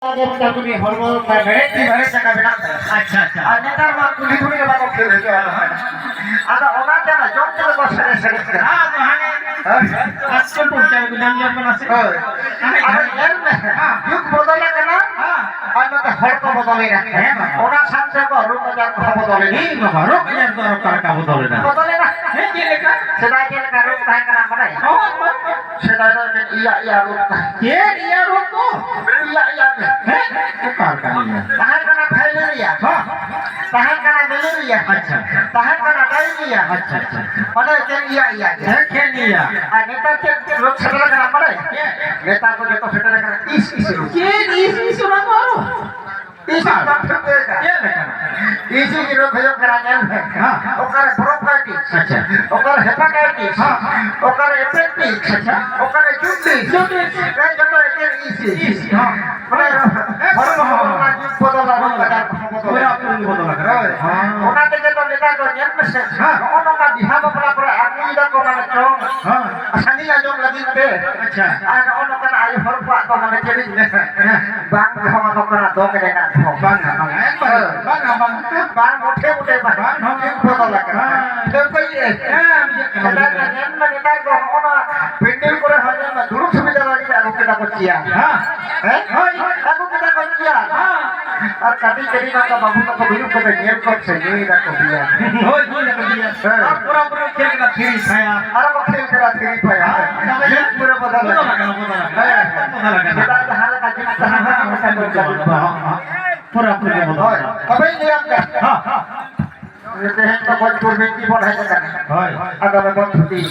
তুমি hormone variety টাকা বেনা আচ্ছা আচ্ছা আর নেতার মা কুলি কুলি বাবা খেলে আদা ওনা কেন জম চলে বসে সেরে হ্যাঁ তো হানে আজকে পড়তে গুদাম যখন আছে আর এর যুগ বদলে কেন আর মতে হড়ক বদলে না ওনা সাথে রূপ বাজার কথা বদলে নি রূপ বাজার তো কাটা বদলে না হ্যাঁ কি লেখা সেটা কি লেখা রূপ কাহে না বানাই সেটা ইয়া রূপ কে ইয়া রূপ তো ইয়া তাহার কানা ফাইলেরিয়া তাহার কানা মেলেরিয়া আচ্ছা তাহার কানা ডায়রিয়া আচ্ছা আচ্ছা মানে কেন ইয়া কেন ইয়া আর নেতা কে লোক সেটা কানা পড়ে নেতা তো যত সেটা কানা ইস না করো ইস না ফেলেগা কে লেখা ইস কি রোগ হয়ে করা যায় হ্যাঁ ওকার ব্রোঙ্কাইটিস আচ্ছা ওকার হেপাটাইটিস ওকার অ্যাপেন্ডিক্স আচ্ছা ওকার জন্ডিস এই জন্য একে ইস হ্যাঁ মানে ওনা থেকে তো নেতা তো নিয়ম মেসে ওনা বিহা বাপলা করে আগুই দা কো মানে চং সানিয়া জং লাগি দে আচ্ছা আর ওনা কানা আই হরপা তো মানে কেবি বাং ধমা তো করা দো কে না বাং মোটে বাং নকে বদল লাগে তো কই নেতা নিয়ম নেতা তো ওনা পেন্ডেল করে হয় না দুরু সুবিধা লাগে আগু কেটা করছিয়া হ্যাঁ আগু কেটা করছিয়া আর কাটি করি না বাবু তো বিরু করে নিয়ম করছে এই দেখো দিয়া ওই দিয়া আর পুরা খেল না ফিরি ছায়া আর খেল করা ফিরি ছায়া ये पूरा बदल लगा সেটা হালা কাটি पूरा पूरा बदल তবে নিয়ম हां हां ये तो बहुत पूर्व की बोल है হয় আগামী বন্ধ দিই